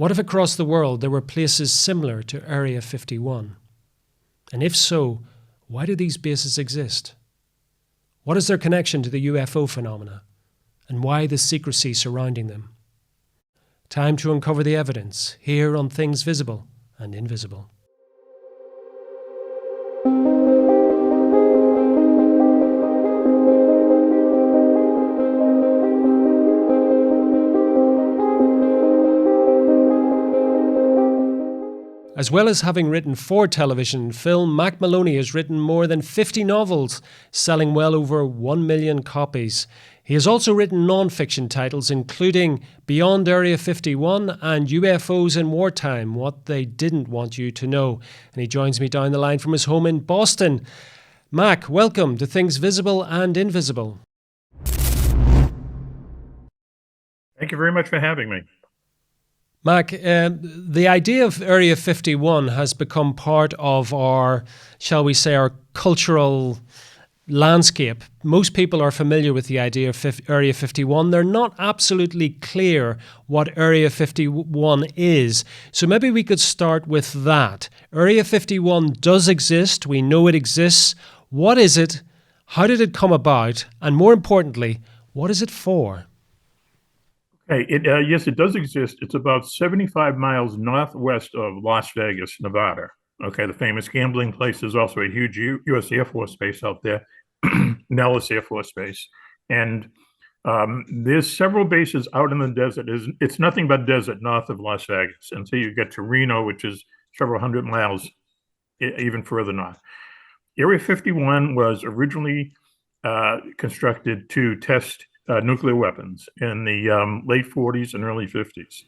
What if across the world there were places similar to Area 51? And if so, why do these bases exist? What is their connection to the UFO phenomena? And why the secrecy surrounding them? Time to uncover the evidence here on Things Visible and Invisible. As well as having written 4 television and film, Mack Maloney has written more than 50 novels, selling well over 1 million copies. He has also written non-fiction titles, including Beyond Area 51 and UFOs in Wartime, What They Didn't Want You to Know. And he joins me down the line from his home in Boston. Mack, welcome to Things Visible and Invisible. Thank you very much for having me. Mack, the idea of Area 51 has become part of our, shall we say, our cultural landscape. Most people are familiar with the idea of Area 51. They're not absolutely clear what Area 51 is. So maybe we could start with that. Area 51 does exist. We know it exists. What is it? How did it come about? And more importantly, what is it for? Hey, yes, it does exist. It's about 75 miles northwest of Las Vegas, Nevada. Okay, the famous gambling place. Is also a huge U.S. Air Force base out there, Nellis Air Force Base. And there's several bases out in the desert. It's nothing but desert north of Las Vegas until you get to Reno, which is several hundred miles even further north. Area 51 was originally constructed to test nuclear weapons in the late 40s and early 50s.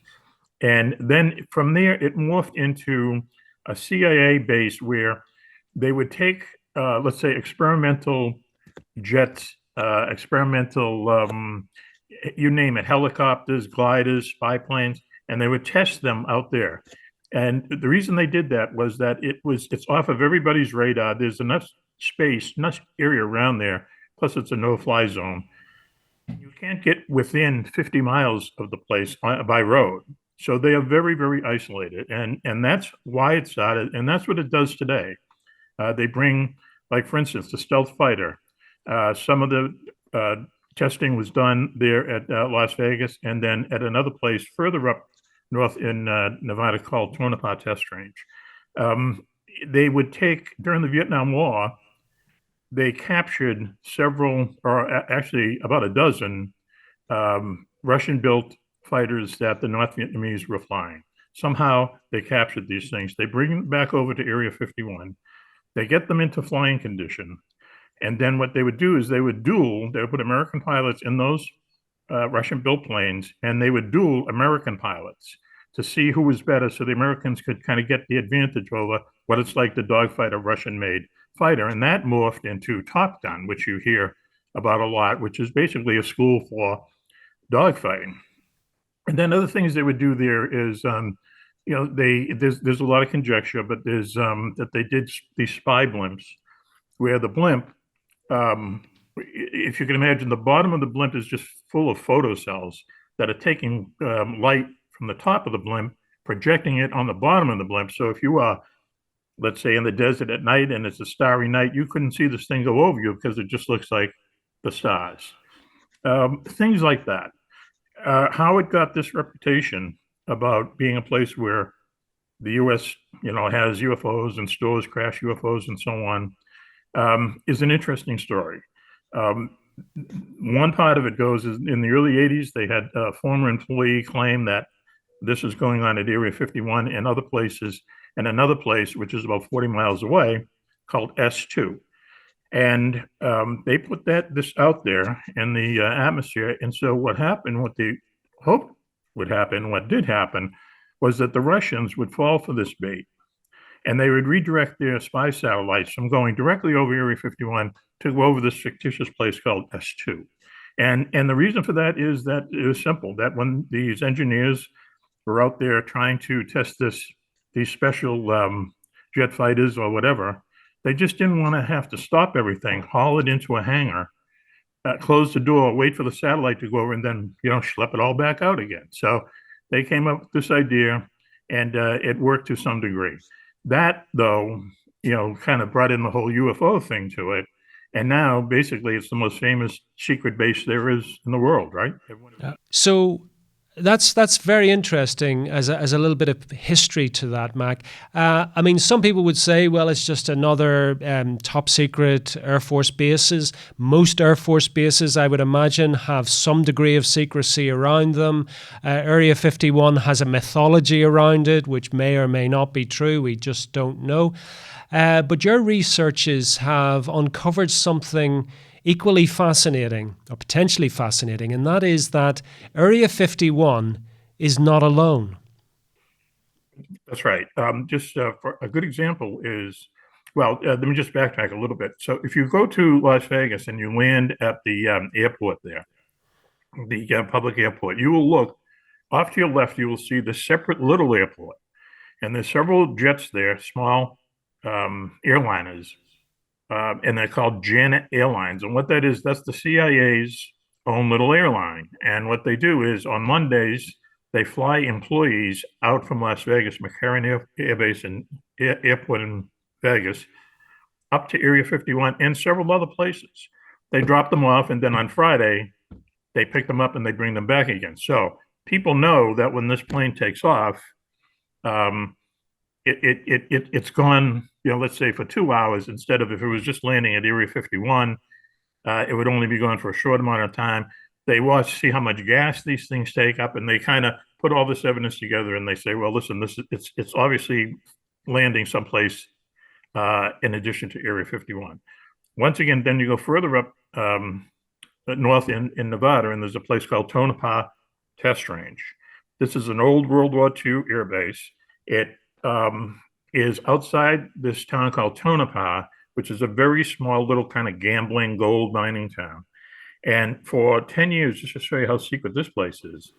And then from there, it morphed into a CIA base where they would take, let's say, experimental jets, you name it, helicopters, gliders, spy planes, and they would test them out there. And the reason they did that was that it's off of everybody's radar. There's enough space, enough area around there, plus it's a no-fly zone. You can't get within 50 miles of the place by road. So they are very, very isolated. And that's why it started. And that's what it does today. They bring, like, for instance, the stealth fighter. Some of the testing was done there at Las Vegas and then at another place further up north in Nevada called Tonopah Test Range. They would take, during the Vietnam War, they captured several, or actually about a dozen, Russian-built fighters that the North Vietnamese were flying. Somehow they captured these things. They bring them back over to Area 51. They get them into flying condition. And then what they would do is they would put American pilots in those Russian-built planes, and they would duel American pilots to see who was better so the Americans could kind of get the advantage over what it's like to dogfight a Russian-made fighter. And that morphed into Top Gun, which you hear about a lot, which is basically a school for dogfighting. And then other things they would do there is, there's a lot of conjecture, but there's that they did these spy blimps where the blimp, if you can imagine, the bottom of the blimp is just full of photocells that are taking light from the top of the blimp, projecting it on the bottom of the blimp. So if you are, let's say, in the desert at night and it's a starry night, you couldn't see this thing go over you because it just looks like the stars. Things like that. How it got this reputation about being a place where the U.S., has UFOs and stores crash UFOs and so on, is an interesting story. One part of it goes is in the early 80s, they had a former employee claim that this is going on at Area 51 and other places, and another place, which is about 40 miles away, called S2. And they put this out there in the atmosphere. And so what happened, what they hoped would happen, what did happen, was that the Russians would fall for this bait. And they would redirect their spy satellites from going directly over Area 51 to go over this fictitious place called S2. And the reason for that is that it was simple, that when these engineers were out there trying to test these special jet fighters or whatever, they just didn't want to have to stop everything, haul it into a hangar, close the door, wait for the satellite to go over, and then, schlep it all back out again. So They came up with this idea, and it worked to some degree. That, though, kind of brought in the whole UFO thing to it. And now, basically, it's the most famous secret base there is in the world, right? So that's very interesting as a little bit of history to that, Mac. I mean, some people would say, well, it's just another top secret Air Force bases. Most Air Force bases, I would imagine, have some degree of secrecy around them. Area 51 has a mythology around it, which may or may not be true. We just don't know. But your researches have uncovered something equally fascinating, or potentially fascinating, and that is that Area 51 is not alone. That's right. Just for a good example is, well, let me just backtrack a little bit. So if you go to Las Vegas and you land at the airport there, the public airport, you will look off to your left, you will see the separate little airport. And there's several jets there, small airliners, and they're called Janet Airlines. And what that is, that's the CIA's own little airline. And what they do is on Mondays, they fly employees out from Las Vegas, McCarran Air Base and Airport in Vegas, up to Area 51 and several other places. They drop them off, and then on Friday, they pick them up and they bring them back again. So people know that when this plane takes off, it's gone, let's say for 2 hours instead of if it was just landing at Area 51, it would only be gone for a short amount of time. They watch, see how much gas these things take up, and they kind of put all this evidence together, and they say, well, listen, it's obviously landing someplace in addition to Area 51. Once again, then you go further up north in Nevada, and there's a place called Tonopah Test Range. This is an old World War II air base. It is outside this town called Tonopah, which is a very small little kind of gambling gold mining town. And for 10 years, just to show you how secret this place is,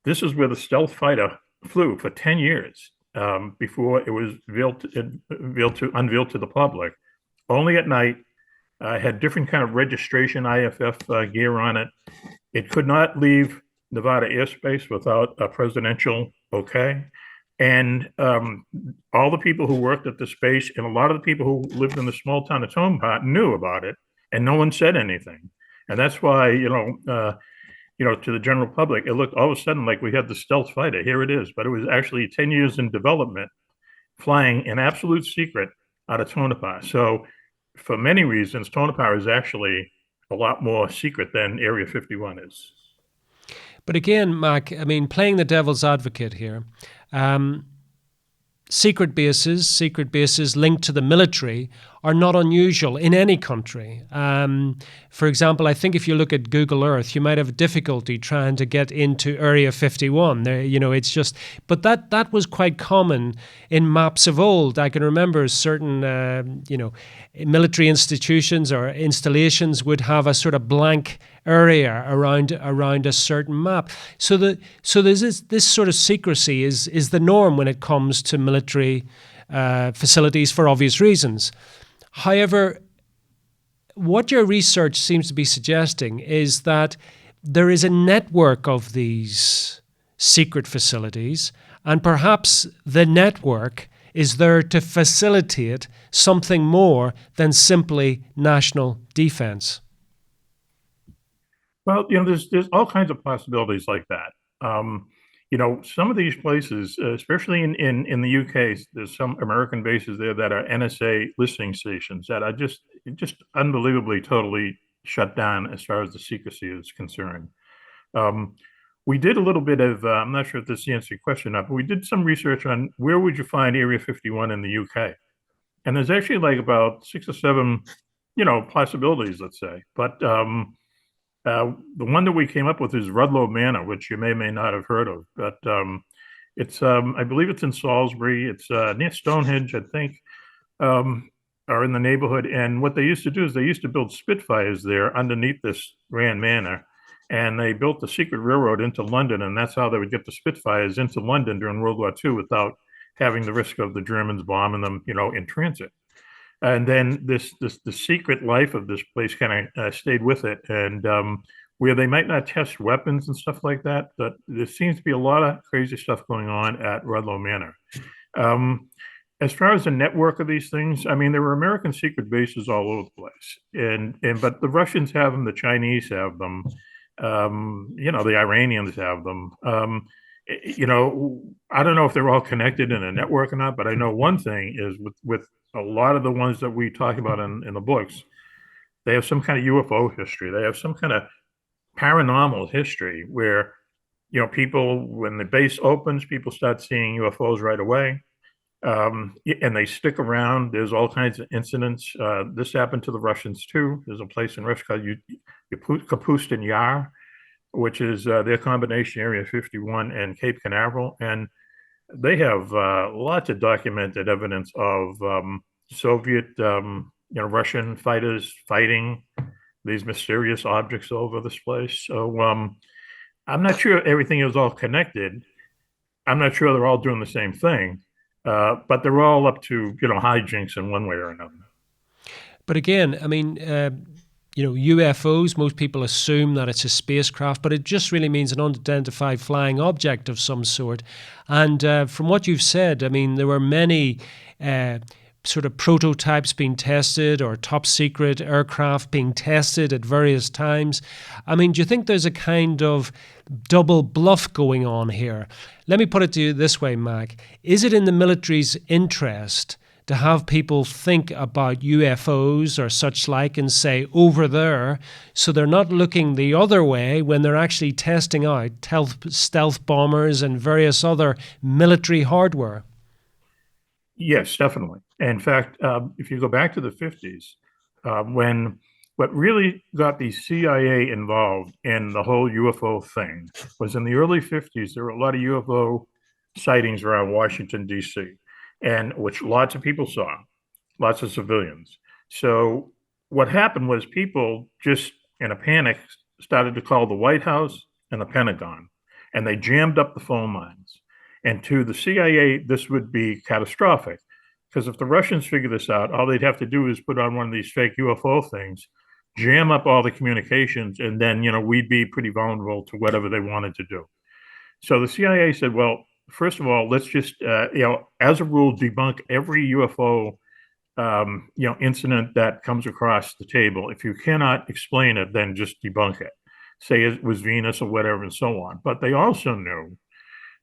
this is where the stealth fighter flew for 10 years before it was unveiled to the public. Only at night, had different kind of registration IFF gear on it. It could not leave Nevada airspace without a presidential okay. And all the people who worked at the space and a lot of the people who lived in the small town of Tonopah knew about it, and no one said anything. And that's why, to the general public, it looked all of a sudden like we had the stealth fighter. Here it is. But it was actually 10 years in development, flying in absolute secret out of Tonopah. So for many reasons, Tonopah is actually a lot more secret than Area 51 is. But again, Mac, I mean, playing the devil's advocate here, secret bases linked to the military are not unusual in any country. For example, I think if you look at Google Earth, you might have difficulty trying to get into Area 51. There, it's just, but that was quite common in maps of old. I can remember certain, military institutions or installations would have a sort of blank area around a certain map. So there's this sort of secrecy is the norm when it comes to military facilities for obvious reasons. However, what your research seems to be suggesting is that there is a network of these secret facilities, and perhaps the network is there to facilitate something more than simply national defense. Well, there's all kinds of possibilities like that. Some of these places, especially in the UK, there's some American bases there that are NSA listening stations that are just unbelievably totally shut down as far as the secrecy is concerned. We did a little bit of, I'm not sure if this answers your question or not, but we did some research on where would you find Area 51 in the UK. And there's actually like about 6 or 7, possibilities, let's say. But the one that we came up with is Rudloe Manor, which you may or may not have heard of, but it's I believe it's in Salisbury. It's near Stonehenge, I think, or in the neighborhood. And what they used to do is they used to build Spitfires there underneath this grand manor, and they built the secret railroad into London, and that's how they would get the Spitfires into London during World War II without having the risk of the Germans bombing them, in transit. And then the secret life of this place kind of stayed with it. And where they might not test weapons and stuff like that. But there seems to be a lot of crazy stuff going on at Rudloe Manor. Um, as far as the network of these things, I mean, there were American secret bases all over the place, and but the Russians have them, the Chinese have them, the Iranians have them. I don't know if they're all connected in a network or not, but I know one thing is with a lot of the ones that we talk about in the books, they have some kind of UFO history. They have some kind of paranormal history where, people, when the base opens, people start seeing UFOs right away. And they stick around. There's all kinds of incidents. This happened to the Russians too. There's a place in Russia called Kapustin Yar, which is their combination Area 51 and Cape Canaveral. And they have lots of documented evidence of Soviet, Russian fighters fighting these mysterious objects over this place. So I'm not sure everything is all connected. I'm not sure they're all doing the same thing, but they're all up to hijinks in one way or another. But again, I mean, UFOs, most people assume that it's a spacecraft, but it just really means an unidentified flying object of some sort. And from what you've said, I mean, there were many sort of prototypes being tested or top secret aircraft being tested at various times. I mean, do you think there's a kind of double bluff going on here? Let me put it to you this way, Mac. Is it in the military's interest to have people think about UFOs or such like and say over there, so they're not looking the other way when they're actually testing out stealth bombers and various other military hardware? Yes, definitely. In fact, if you go back to the 50s, when what really got the CIA involved in the whole UFO thing was in the early 50s, there were a lot of UFO sightings around Washington, D.C., and which lots of people saw, lots of civilians. So what happened was people just in a panic started to call the White House and the Pentagon, and they jammed up the phone lines. And to the CIA, this would be catastrophic because if the Russians figure this out, all they'd have to do is put on one of these fake UFO things, jam up all the communications, and then, we'd be pretty vulnerable to whatever they wanted to do. So the CIA said, well, first of all, let's just, as a rule, debunk every UFO, incident that comes across the table. If you cannot explain it, then just debunk it. Say it was Venus or whatever and so on. But they also knew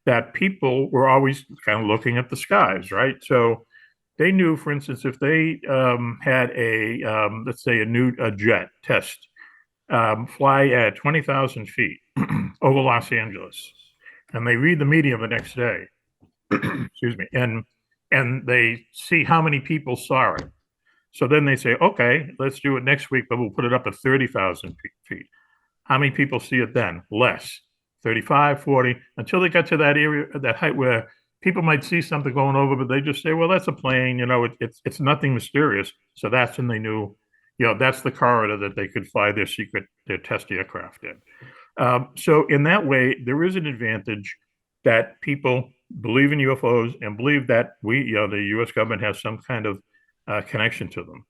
that people were always kind of looking at the skies, right? So they knew, for instance, if they had let's say a jet test fly at 20,000 feet over Los Angeles, and they read the media the next day, excuse me, and they see how many people saw it. So then they say, okay, let's do it next week, but we'll put it up at 30,000 feet. How many people see it then? Less. 35, 40, until they got to that area, that height where people might see something going over, but they just say, well, that's a plane, it's nothing mysterious. So that's when they knew, that's the corridor that they could fly their test aircraft in. So in that way, there is an advantage that people believe in UFOs and believe that the U.S. government has some kind of connection to them.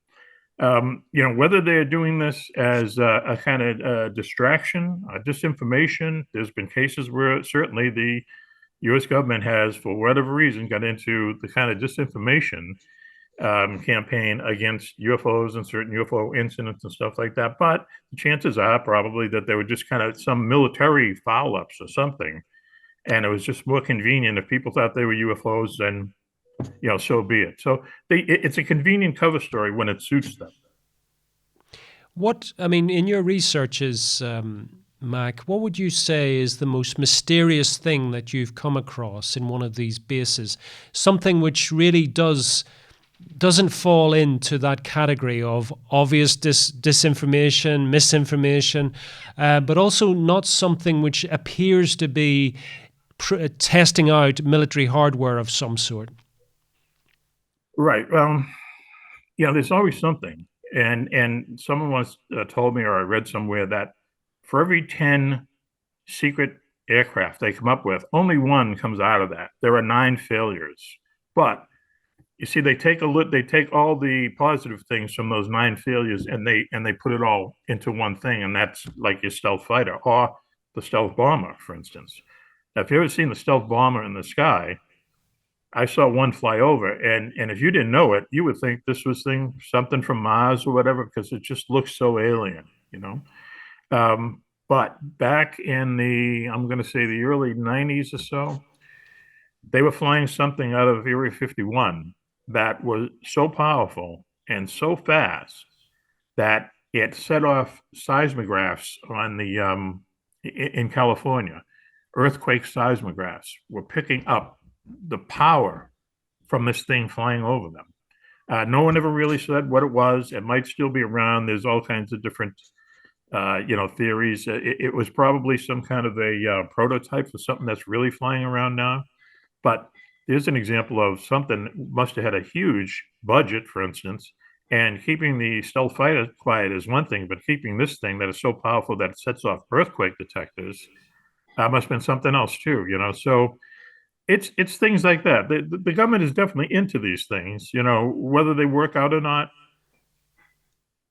Whether they're doing this as a kind of distraction, disinformation, there's been cases where certainly the U.S. government has, for whatever reason, got into the kind of disinformation campaign against UFOs and certain UFO incidents and stuff like that. But the chances are probably that there were just kind of some military foul-ups or something. And it was just more convenient if people thought they were UFOs, then so be it. So it's a convenient cover story when it suits them. In your researches, Mac, what would you say is the most mysterious thing that you've come across in one of these bases? Something which really doesn't fall into that category of obvious disinformation, misinformation, but also not something which appears to be testing out military hardware of some sort. Right. There's always something. And someone once told me, or I read somewhere, that for every 10 secret aircraft they come up with, only one comes out of that. There are 9 failures. But you see, they take they take all the positive things from those 9 failures, and they put it all into one thing, and that's like your stealth fighter or the stealth bomber, for instance. Now, if you've ever seen the stealth bomber in the sky, I saw one fly over, and if you didn't know it, you would think this was something from Mars or whatever, because it just looks so alien, you know. But back in I'm going to say the early 90s or so, they were flying something out of Area 51 that was so powerful and so fast that it set off seismographs in California. Earthquake seismographs were picking up the power from this thing flying over them. No one ever really said what it was. It might still be around. There's all kinds of different theories. It was probably some kind of a prototype for something that's really flying around now. But there's an example of something that must have had a huge budget, for instance, and keeping the stealth fighter quiet is one thing, but keeping this thing that is so powerful that it sets off earthquake detectors must have been something else too, you know. So it's things like that. The government is definitely into these things, you know, whether they work out or not.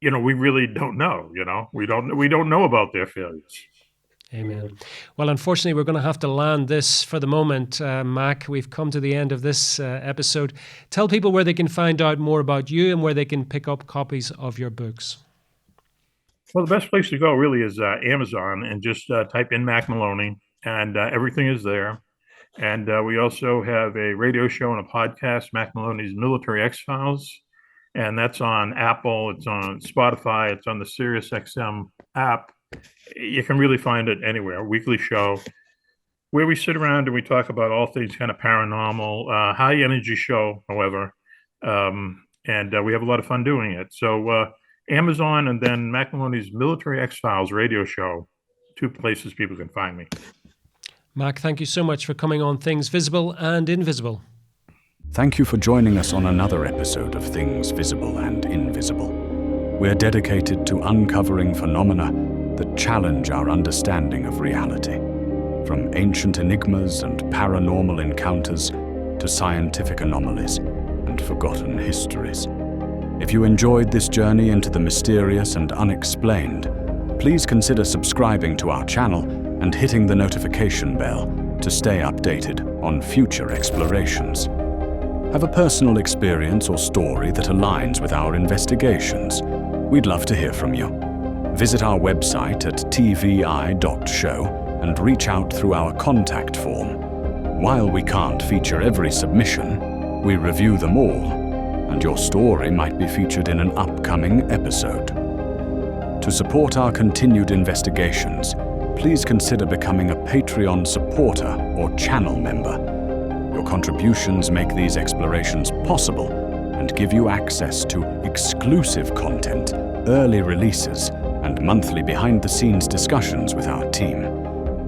You know, we really don't know. You know, we don't know about their failures. Amen. Well, unfortunately, we're going to have to land this for the moment, Mack. We've come to the end of this episode. Tell people where they can find out more about you and where they can pick up copies of your books. Well, the best place to go really is Amazon, and just type in Mack Maloney, and everything is there. And we also have a radio show and a podcast, Mack Maloney's Military X-Files, and that's on Apple, it's on Spotify, it's on the Sirius XM app. You can really find it anywhere. A weekly show where we sit around and we talk about all things kind of paranormal, high energy show, however, and we have a lot of fun doing it. So Amazon, and then Mack Maloney's Military X-Files radio show, 2 places people can find me. Mack, thank you so much for coming on Things Visible and Invisible. Thank you for joining us on another episode of Things Visible and Invisible. We're dedicated to uncovering phenomena that challenge our understanding of reality, from ancient enigmas and paranormal encounters to scientific anomalies and forgotten histories. If you enjoyed this journey into the mysterious and unexplained, please consider subscribing to our channel and hitting the notification bell to stay updated on future explorations. Have a personal experience or story that aligns with our investigations? We'd love to hear from you. Visit our website at tvi.show and reach out through our contact form. While we can't feature every submission, we review them all, and your story might be featured in an upcoming episode. To support our continued investigations, please consider becoming a Patreon supporter or channel member. Your contributions make these explorations possible and give you access to exclusive content, early releases, and monthly behind-the-scenes discussions with our team.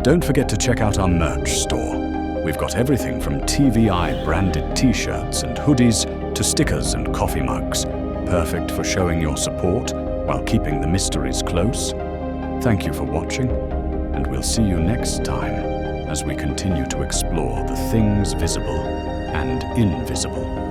Don't forget to check out our merch store. We've got everything from TVI-branded t-shirts and hoodies to stickers and coffee mugs, perfect for showing your support while keeping the mysteries close. Thank you for watching, and we'll see you next time as we continue to explore the things visible and invisible.